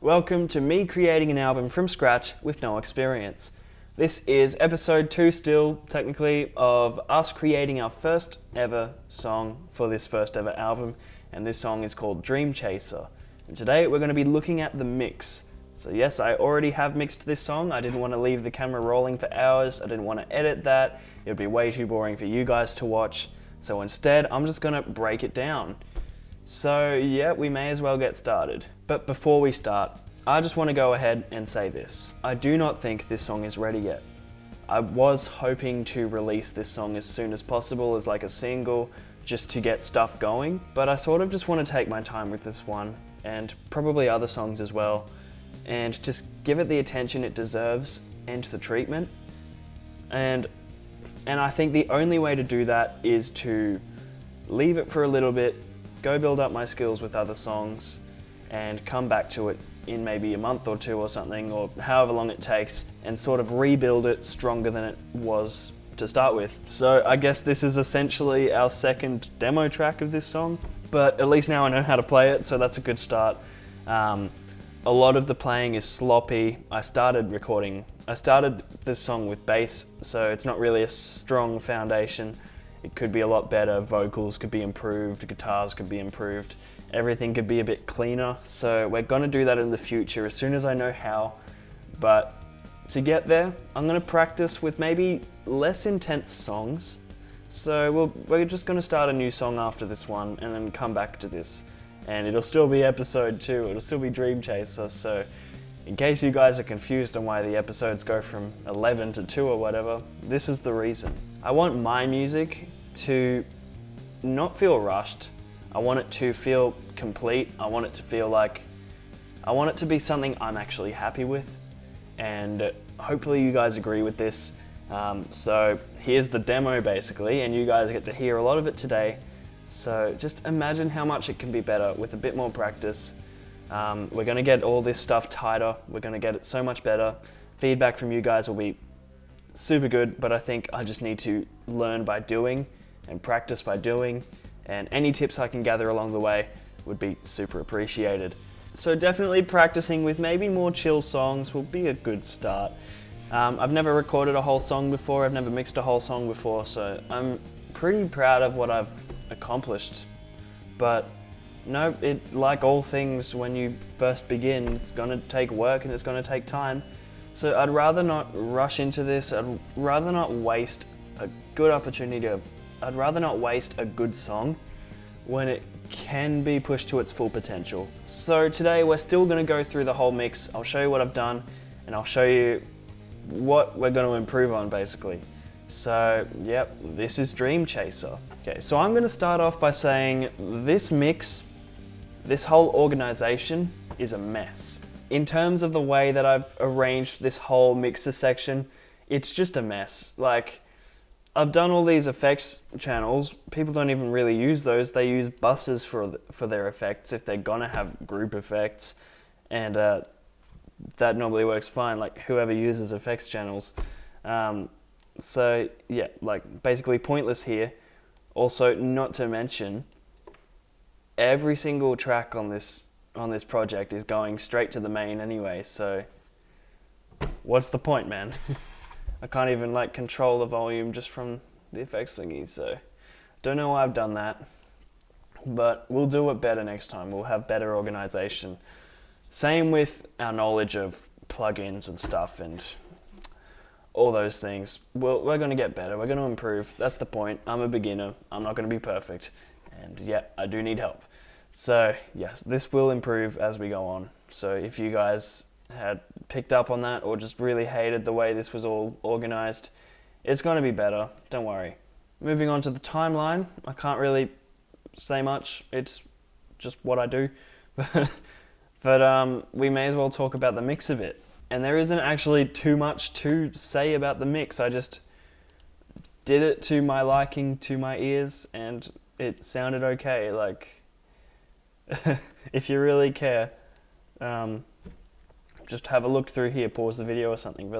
Welcome to me creating an album from scratch with no experience. This is episode 2 still, technically, of us creating our first ever song for this first ever album, and this song is called Dreamchaser. And today we're going to be looking at the mix. So yes, I already have mixed this song. I didn't want to leave the camera rolling for hours. I didn't want to edit that. It would be way too boring for you guys to watch. So instead, I'm just going to break it down. So yeah, we may as well get started. But before we start, I just want to go ahead and say this. I do not think this song is ready yet. I was hoping to release this song as soon as possible as like a single, just to get stuff going, but I sort of just want to take my time with this one, and probably other songs as well, and just give it the attention it deserves and the treatment. And I think the only way to do that is to leave it for a little bit, go build up my skills with other songs, and come back to it in maybe a month or two or something, or however long it takes, and sort of rebuild it stronger than it was to start with. So I guess this is essentially our second demo track of this song, but at least now I know how to play it, so that's a good start. A lot of the playing is sloppy. I started this song with bass, so it's not really a strong foundation. It could be a lot better. Vocals could be improved, guitars could be improved, everything could be a bit cleaner. So we're gonna do that in the future as soon as I know how. But to get there, I'm gonna practice with maybe less intense songs. So we're just gonna start a new song after this one and then come back to this. And it'll still be episode 2, it'll still be Dreamchaser. So in case you guys are confused on why the episodes go from 11 to 2 or whatever, this is the reason. I want my music to not feel rushed. I want it to feel complete. I want it to feel like, I want it to be something I'm actually happy with. And hopefully you guys agree with this. So here's the demo basically, and you guys get to hear a lot of it today. So just imagine how much it can be better with a bit more practice. We're gonna get all this stuff tighter. We're gonna get it so much better. Feedback from you guys will be super good, but I think I just need to learn by doing and practice by doing, and any tips I can gather along the way would be super appreciated. So definitely practicing with maybe more chill songs will be a good start. I've never recorded a whole song before, I've never mixed a whole song before, so I'm pretty proud of what I've accomplished. But no, like all things when you first begin, it's gonna take work and it's gonna take time. So I'd rather not rush into this. I'd rather not waste a good opportunity. I'd rather not waste a good song when it can be pushed to its full potential. So today we're still gonna go through the whole mix. I'll show you what I've done and I'll show you what we're gonna improve on basically. So yep, this is Dreamchaser. Okay, so I'm gonna start off by saying this mix, this whole organization is a mess. In terms of the way that I've arranged this whole mixer section, it's just a mess. Like, I've done all these effects channels. People don't even really use those. They use buses for their effects if they're gonna have group effects, and that normally works fine. Like whoever uses effects channels. So yeah, like basically pointless here. Also, not to mention, every single track on this project is going straight to the main anyway, so what's the point, man? I can't even like control the volume just from the effects thingy, so don't know why I've done that, but we'll do it better next time. We'll have better organization. Same with our knowledge of plugins and stuff and all those things. We're gonna get better, we're gonna improve. That's the point. I'm a beginner, I'm not gonna be perfect, and yeah, I do need help. So yes, this will improve as we go on. So if you guys had picked up on that or just really hated the way this was all organized, it's going to be better, don't worry. Moving on to the timeline, I can't really say much, it's just what I do. But we may as well talk about the mix a bit. And there isn't actually too much to say about the mix, I just did it to my liking, to my ears, and it sounded okay. Like, if you really care, just have a look through here, pause the video or something.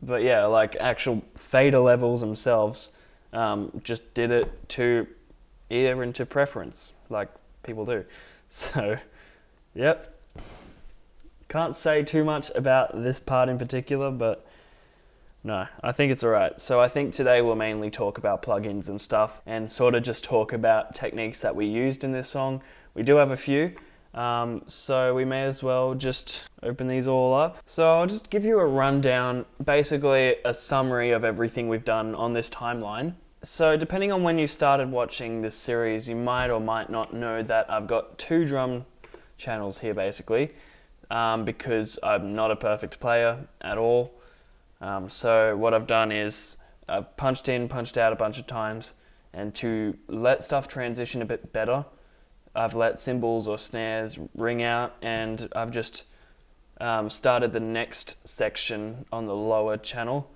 But yeah, like actual fader levels themselves, just did it to ear and to preference, like people do. So, yep, Can't say too much about this part in particular, but no, I think it's alright. So I think today we'll mainly talk about plugins and stuff and sort of just talk about techniques that we used in this song. We do have a few, so we may as well just open these all up. So I'll just give you a rundown, basically a summary of everything we've done on this timeline. So depending on when you started watching this series, you might or might not know that I've got 2 drum channels here basically, because I'm not a perfect player at all. So what I've done is I've punched in, punched out a bunch of times, and to let stuff transition a bit better, I've let cymbals or snares ring out, and I've just started the next section on the lower channel.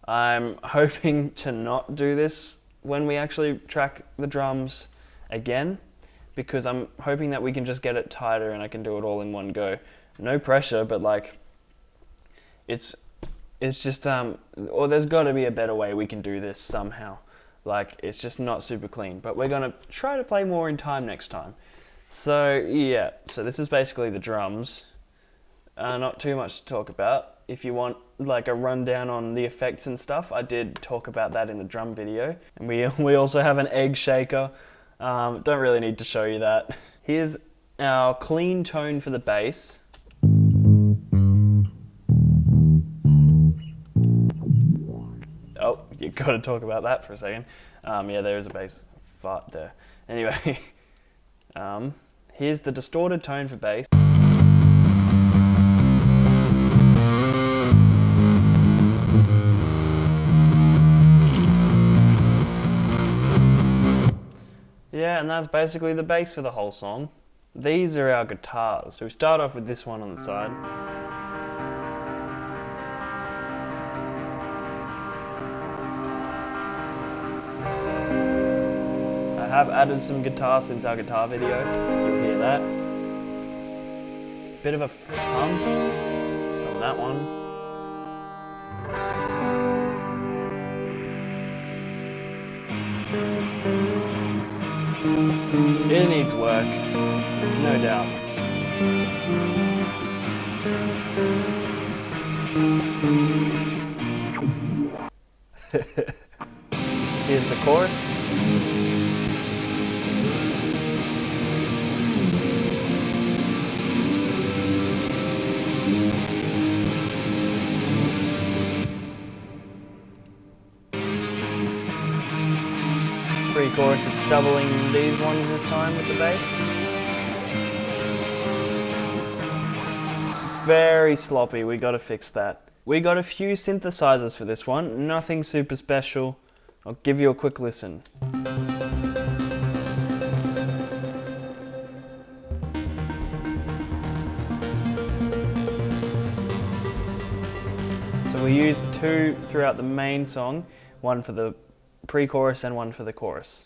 I'm hoping to not do this when we actually track the drums again, because I'm hoping that we can just get it tighter and I can do it all in one go. No pressure, but like, it's just, or there's got to be a better way we can do this somehow. Like, it's just not super clean, but we're gonna try to play more in time next time. So yeah, so this is basically the drums. Not too much to talk about. If you want like a rundown on the effects and stuff, I did talk about that in the drum video. And we also have an egg shaker. Don't really need to show you that. Here's our clean tone for the bass. Oh, you gotta talk about that for a second. Yeah, there is a bass fart there. Anyway, here's the distorted tone for bass. Yeah, and that's basically the bass for the whole song. These are our guitars. So we start off with this one on the side. I have added some guitar since our guitar video. You'll hear that. Bit of a hum from that one. It needs work, no doubt. Here's the chorus. Pre-chorus, it's doubling these ones this time with the bass. It's very sloppy, we gotta fix that. We got a few synthesizers for this one, nothing super special. I'll give you a quick listen. So we used 2 throughout the main song, one for the pre-chorus and one for the chorus.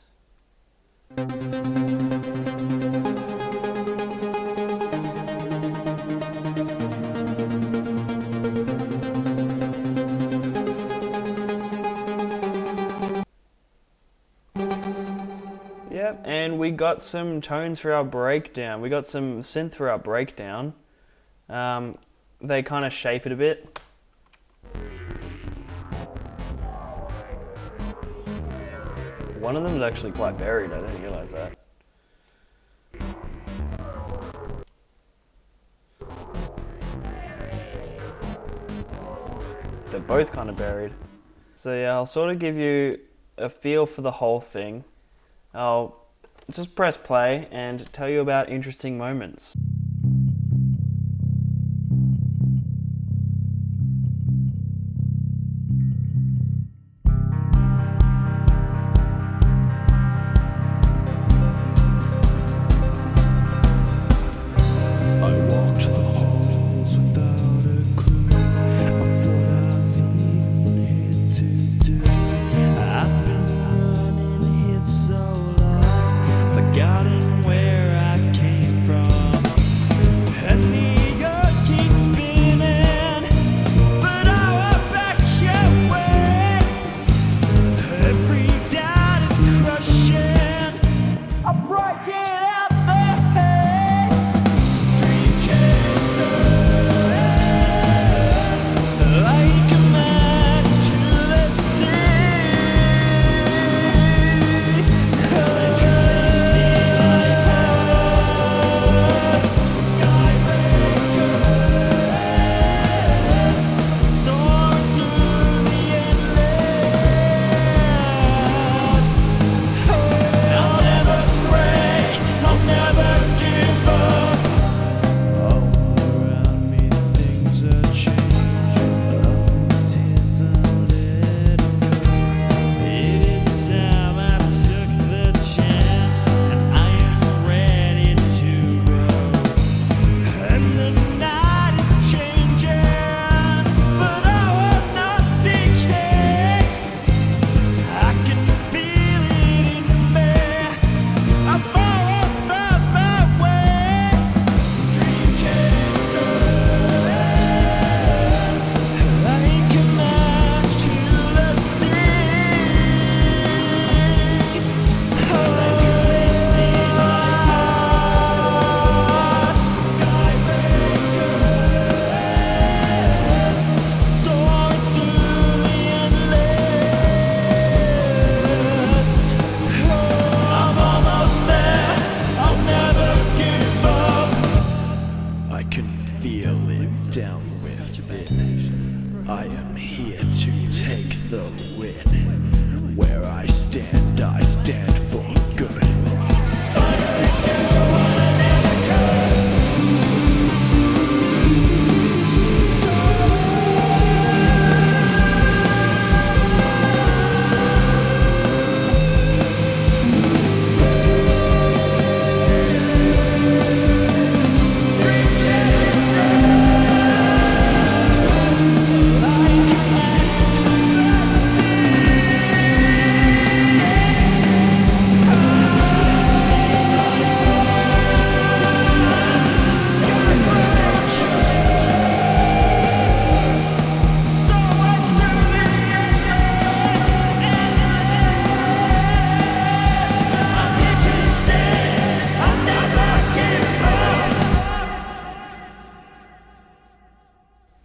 Yep, and we got some tones for our breakdown. We got some synth for our breakdown. They kind of shape it a bit. One of them is actually quite buried, I didn't realise that. They're both kind of buried. So yeah, I'll sort of give you a feel for the whole thing. I'll just press play and tell you about interesting moments. Forgotten where I came from. down within. I am here to take the win. Where I stand for good.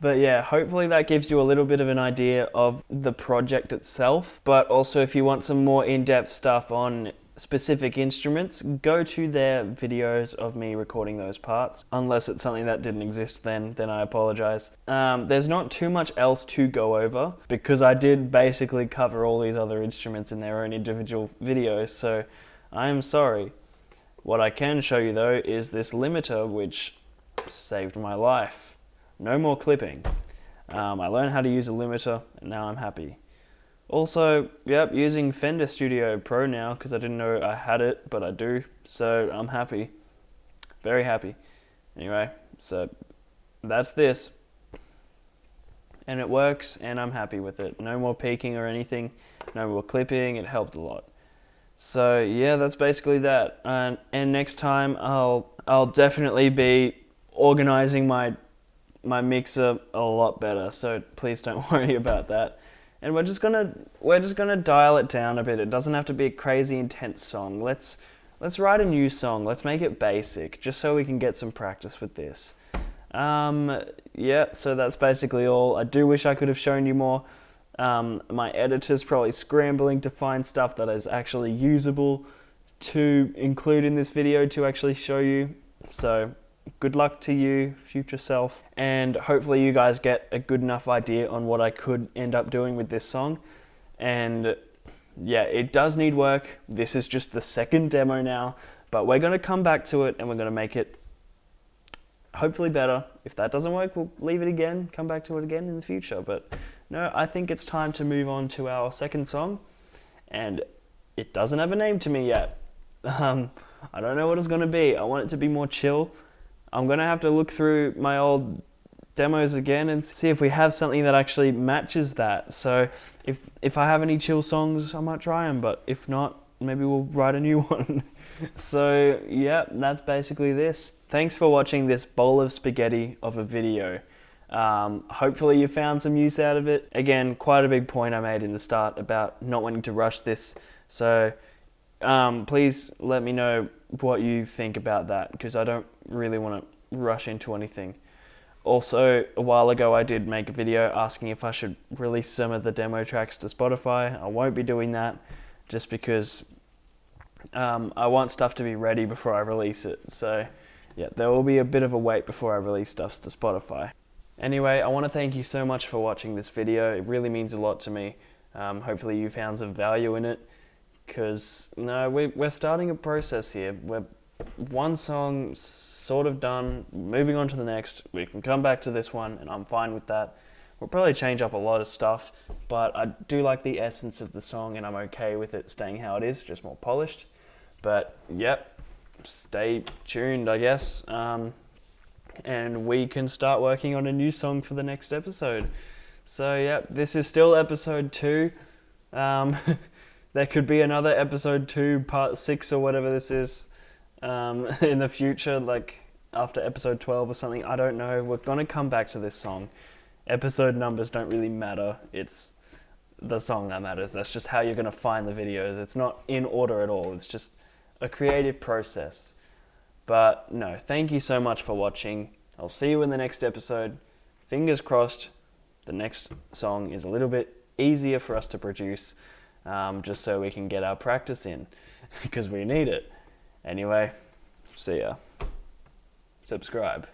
But yeah, hopefully that gives you a little bit of an idea of the project itself. But also if you want some more in-depth stuff on specific instruments, go to their videos of me recording those parts. Unless it's something that didn't exist then I apologize. There's not too much else to go over because I did basically cover all these other instruments in their own individual videos, so I am sorry. What I can show you though is this limiter, which saved my life. No more clipping. I learned how to use a limiter and now I'm happy. Also, yep, using Fender Studio Pro now because I didn't know I had it, but I do, so I'm happy. Very happy. Anyway, so that's this. And it works and I'm happy with it. No more peaking or anything, no more clipping, it helped a lot. So yeah, that's basically that. And next time I'll definitely be organizing my mixer a lot better, so please don't worry about that. And we're just gonna dial it down a bit. It doesn't have to be a crazy intense song. Let's write a new song. Let's make it basic, just so we can get some practice with this. Yeah, so that's basically all. I do wish I could have shown you more. My editor's probably scrambling to find stuff that is actually usable to include in this video to actually show you. So good luck to you, future self, and hopefully you guys get a good enough idea on what I could end up doing with this song. And yeah, it does need work. This is just the second demo now, but we're going to come back to it and we're going to make it hopefully better. If that doesn't work, we'll leave it again, come back to it again in the future. But no, I think it's time to move on to our second song, and it doesn't have a name to me yet. I don't know what it's going to be. I want it to be more chill. I'm going to have to look through my old demos again and see if we have something that actually matches that. So if I have any chill songs, I might try them, but if not, maybe we'll write a new one. So yeah, that's basically this. Thanks for watching this bowl of spaghetti of a video. Hopefully you found some use out of it. Again, quite a big point I made in the start about not wanting to rush this. So please let me know what you think about that, because I don't really want to rush into anything. Also, a while ago I did make a video asking if I should release some of the demo tracks to Spotify. I won't be doing that just because I want stuff to be ready before I release it. So yeah, there will be a bit of a wait before I release stuff to Spotify. Anyway, I want to thank you so much for watching this video. It really means a lot to me. Hopefully you found some value in it, because no, we're starting a process here. We're one song sort of done, moving on to the next. We can come back to this one and I'm fine with that. We'll probably change up a lot of stuff, but I do like the essence of the song and I'm okay with it staying how it is, just more polished. But yep, stay tuned, I guess. And we can start working on a new song for the next episode. So yep, this is still episode 2. There could be another episode 2, part 6 or whatever this is in the future, like after episode 12 or something. I don't know. We're going to come back to this song. Episode numbers don't really matter. It's the song that matters. That's just how you're going to find the videos. It's not in order at all. It's just a creative process. But no, thank you so much for watching. I'll see you in the next episode. Fingers crossed the next song is a little bit easier for us to produce, just so we can get our practice in, because we need it. Anyway, see ya. Subscribe.